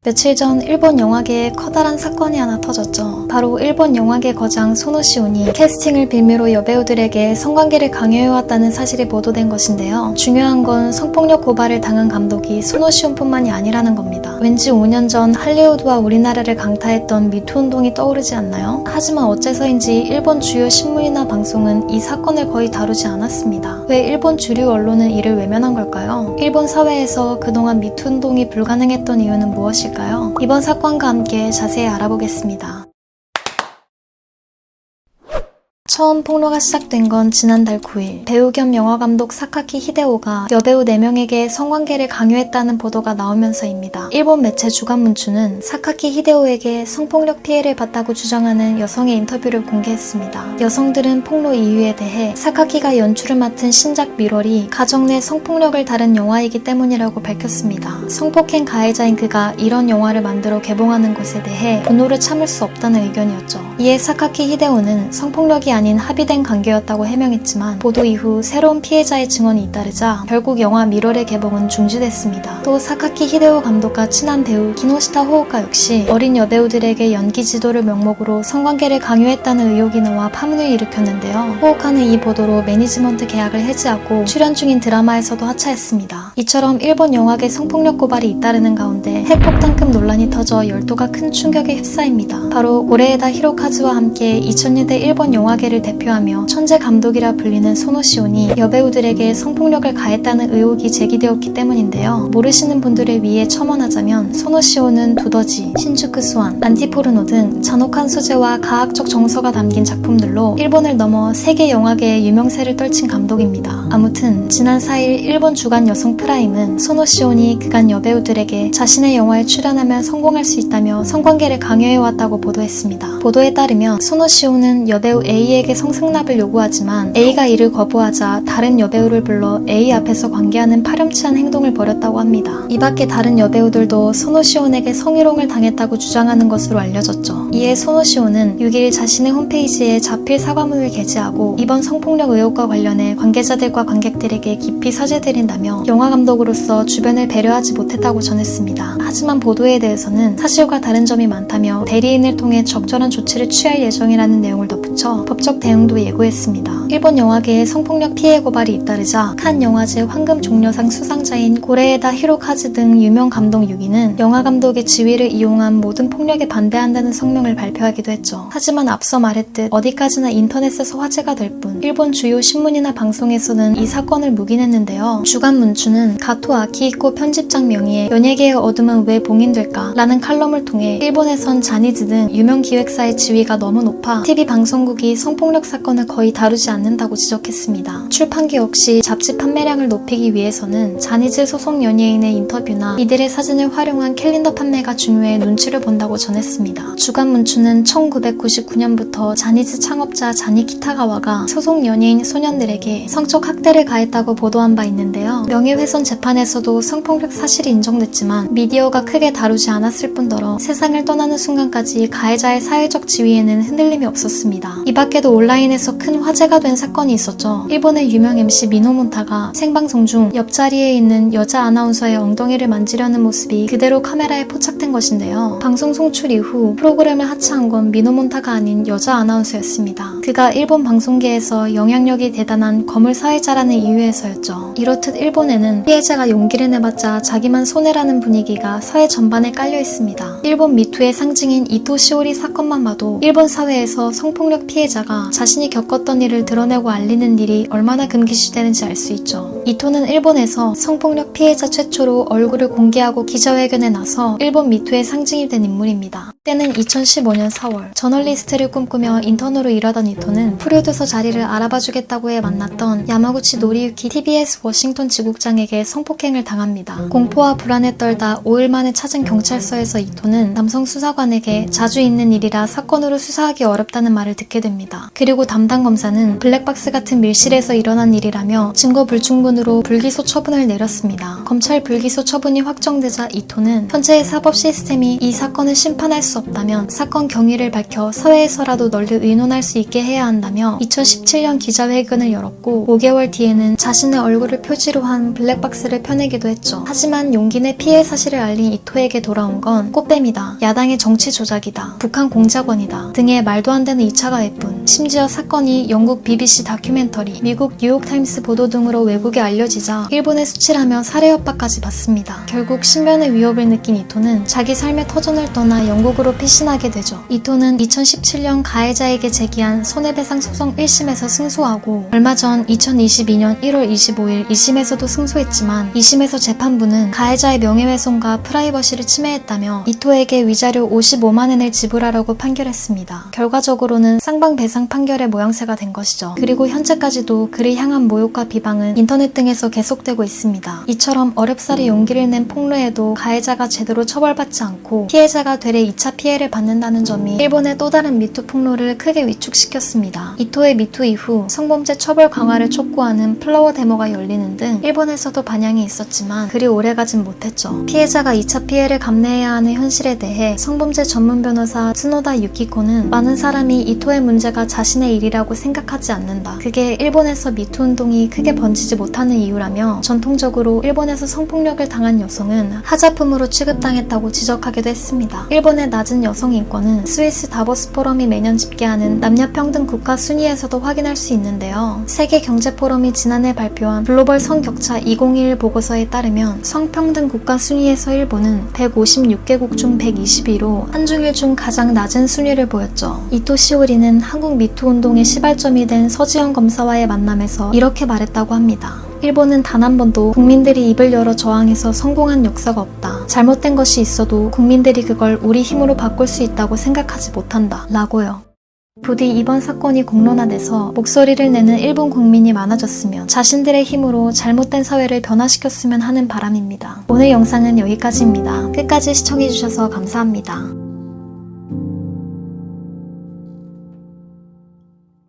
며칠 전 일본 영화계에 커다란 사건이 하나 터졌죠. 바로 일본 영화계 거장 소노시온이 캐스팅을 빌미로 여배우들에게 성관계를 강요해왔다는 사실이 보도된 것인데요. 중요한 건 성폭력 고발을 당한 감독이 소노시온뿐만이 아니라는 겁니다. 왠지 5년 전 할리우드와 우리나라를 강타했던 미투 운동이 떠오르지 않나요? 하지만 어째서인지 일본 주요 신문이나 방송은 이 사건을 거의 다루지 않았습니다. 왜 일본 주류 언론은 이를 외면한 걸까요? 일본 사회에서 그동안 미투 운동이 불가능했던 이유는 무엇일까요? 이번 사건과 함께 자세히 알아보겠습니다. 처음 폭로가 시작된 건 지난달 9일 배우 겸 영화감독 사카키 히데오가 여배우 4명에게 성관계를 강요했다는 보도가 나오면서입니다. 일본 매체 주간문춘은 사카키 히데오에게 성폭력 피해를 봤다고 주장하는 여성의 인터뷰를 공개했습니다. 여성들은 폭로 이유에 대해 사카키가 연출을 맡은 신작 미럴이 가정 내 성폭력을 다룬 영화이기 때문이라고 밝혔습니다. 성폭행 가해자인 그가 이런 영화를 만들어 개봉하는 것에 대해 분노를 참을 수 없다는 의견이었죠. 이에 사카키 히데오는 성폭력이 아닌 합의된 관계였다고 해명했지만 보도 이후 새로운 피해자의 증언이 잇따르자 결국 영화 미럴의 개봉은 중지됐습니다. 또 사카키 히데오 감독과 친한 배우 기노시타 호오카 역시 어린 여배우들에게 연기 지도를 명목으로 성관계를 강요했다는 의혹이 나와 파문을 일으켰는데요. 호오카는 이 보도로 매니지먼트 계약을 해지하고 출연 중인 드라마에서도 하차했습니다. 이처럼 일본 영화계 성폭력 고발이 잇따르는 가운데 핵폭탄급 논란이 터져 열도가 큰 충격에 휩싸입니다. 바로 고레에다 히로카즈와 함께 2000년대 일본 영화계를 대표하며 천재 감독이라 불리는 소노시온이 여배우들에게 성폭력을 가했다는 의혹이 제기되었기 때문인데요. 모르시는 분들을 위해 첨언하자면 소노시온은 두더지, 신주쿠 스완, 안티포르노 등 잔혹한 소재와 가학적 정서가 담긴 작품들로 일본을 넘어 세계 영화계의 유명세를 떨친 감독입니다. 아무튼 지난 4일 일본 주간 여성 프라임은 소노시온이 그간 여배우들에게 자신의 영화에 출연하면 성공할 수 있다며 성관계를 강요해왔다고 보도했습니다. 보도에 따르면 소노시온은 여배우 A에게 성승납을 요구하지만 A가 이를 거부하자 다른 여배우를 불러 A 앞에서 관계하는 파렴치한 행동을 벌였다고 합니다. 이 밖에 다른 여배우들도 소노시온에게 성희롱을 당했다고 주장하는 것으로 알려졌죠. 이에 소노시온은 6일 자신의 홈페이지에 자필 사과문을 게재하고 이번 성폭력 의혹과 관련해 관계자들과 관객들에게 깊이 사죄드린다며 영화감독으로서 주변을 배려하지 못했다고 전했습니다. 하지만 보도에 대해서는 사실과 다른 점이 많다며 대리인을 통해 적절한 조치를 취할 예정이라는 내용을 덧붙여 법적 대응도 예고했습니다. 일본 영화계의 성폭력 피해 고발이 잇따르자 칸 영화제 황금 종려상 수상자인 고레에다 히로카즈 등 유명 감독 6인은 영화감독의 지위를 이용한 모든 폭력에 반대한다는 성명을 발표하기도 했죠. 하지만 앞서 말했듯 어디까지나 인터넷에서 화제가 될 뿐 일본 주요 신문이나 방송에서는 이 사건을 묵인했는데요. 주간 문춘은 가토 아키히코 편집장 명의의 연예계의 어둠은 왜 봉인될까? 라는 칼럼을 통해 일본에선 자니즈 등 유명 기획사의 지위가 너무 높아 TV 방송국이 성폭력 사건을 거의 다루지 않는다고 지적했습니다. 출판계 역시 잡지 판매량을 높이기 위해서는 자니즈 소속 연예인의 인터뷰나 이들의 사진을 활용한 캘린더 판매가 중요해 눈치를 본다고 전했습니다. 주간 문춘은 1999년부터 자니즈 창업자 자니 키타가와가 소속 연예인 소년들에게 성적 학대를 가했다고 보도한 바 있는데요. 명예훼손 재판에서도 성폭력 사실이 인정됐지만 미디어가 크게 다루지 않았을 뿐더러 세상을 떠나는 순간까지 가해자의 사회적 지위에는 흔들림이 없었습니다. 이 밖에도 온라인에서 큰 화제가 된 사건이 있었죠. 일본의 유명 MC 미노몬타가 생방송 중 옆자리에 있는 여자 아나운서의 엉덩이를 만지려는 모습이 그대로 카메라에 포착된 것인데요. 방송 송출 이후 프로그램을 하차한 건 미노몬타가 아닌 여자 아나운서였습니다. 그가 일본 방송계에서 영향력이 대단한 거물 사회자라는 이유에서였죠. 이렇듯 일본에는 피해자가 용기를 내봤자 자기만 손해라는 분위기가 사회 전반에 깔려 있습니다. 일본 미투의 상징인 이토 시오리 사건만 봐도 일본 사회에서 성폭력 피해자가 자신이 겪었던 일을 드러내고 알리는 일이 얼마나 금기시되는지 알 수 있죠. 이토는 일본에서 성폭력 피해자 최초로 얼굴을 공개하고 기자회견에 나서 일본 미투의 상징이 된 인물입니다. 때는 2015년 4월 저널리스트를 꿈꾸며 인턴으로 일하던 이토는 프로듀서 자리를 알아봐주겠다고 해 만났던 야마구치 노리유키 TBS 워싱턴 지국장에게 성폭행을 당합니다. 공포와 불안에 떨다 5일 만에 찾은 경찰서에서 이토는 남성 수사관에게 자주 있는 일이라 사건으로 수사하기 어렵다는 말을 듣게 됩니다. 그리고 담당 검사는 블랙박스 같은 밀실에서 일어난 일이라며 증거 불충분으로 불기소 처분을 내렸습니다. 검찰 불기소 처분이 확정되자 이토는 현재의 사법 시스템이 이 사건을 심판할 수 수 없다면 사건 경위를 밝혀 사회에서라도 널리 의논할 수 있게 해야 한다며 2017년 기자회견을 열었고 5개월 뒤에는 자신의 얼굴을 표지로 한 블랙박스를 펴내기도 했죠. 하지만 용기 내 피해 사실을 알린 이토에게 돌아온 건 꽃뱀이다, 야당의 정치 조작이다, 북한 공작원이다 등의 말도 안 되는 2차 가해뿐. 심지어 사건이 영국 BBC 다큐멘터리, 미국 뉴욕타임스 보도 등으로 외국에 알려지자 일본에 수출하며 살해 협박까지 받습니다. 결국 신변의 위협을 느낀 이토는 자기 삶의 터전을 떠나 영국으로 피신하게 되죠. 이토는 2017년 가해자에게 제기한 손해배상 소송 1심에서 승소하고 얼마 전 2022년 1월 25일 2심에서도 승소했지만 2심에서 재판부는 가해자의 명예훼손과 프라이버시를 침해했다며 이토에게 위자료 55만 엔을 지불하라고 판결했습니다. 결과적으로는 쌍방배상 판결의 모양새가 된 것이죠. 그리고 현재까지도 그를 향한 모욕과 비방은 인터넷 등에서 계속되고 있습니다. 이처럼 어렵사리 용기를 낸 폭로에도 가해자가 제대로 처벌받지 않고 피해자가 되레 2차 피해를 받는다는 점이 일본의 또 다른 미투 폭로를 크게 위축시켰습니다. 이토의 미투 이후 성범죄 처벌 강화를 촉구하는 플라워 데모가 열리는 등 일본에서도 반향이 있었지만 그리 오래가진 못했죠. 피해자가 2차 피해를 감내해야 하는 현실에 대해 성범죄 전문 변호사 츠노다 유키코는 많은 사람이 이토의 문제가 자신의 일이라고 생각하지 않는다. 그게 일본에서 미투 운동이 크게 번지지 못하는 이유라며 전통적으로 일본에서 성폭력을 당한 여성은 하자품으로 취급당했다고 지적하기도 했습니다. 일본의 낮은 여성 인권은 스위스 다보스 포럼이 매년 집계하는 남녀평등 국가 순위에서도 확인할 수 있는데요. 세계경제포럼이 지난해 발표한 글로벌 성격차 2021 보고서에 따르면 성평등 국가 순위에서 일본은 156개국 중 120위로 한중일 중 가장 낮은 순위를 보였죠. 이토 시오리는 한국 미투 운동의 시발점이 된 서지현 검사와의 만남에서 이렇게 말했다고 합니다. 일본은 단 한 번도 국민들이 입을 열어 저항해서 성공한 역사가 없다. 잘못된 것이 있어도 국민들이 그걸 우리 힘으로 바꿀 수 있다고 생각하지 못한다. 라고요. 부디 이번 사건이 공론화돼서 목소리를 내는 일본 국민이 많아졌으면 자신들의 힘으로 잘못된 사회를 변화시켰으면 하는 바람입니다. 오늘 영상은 여기까지입니다. 끝까지 시청해주셔서 감사합니다.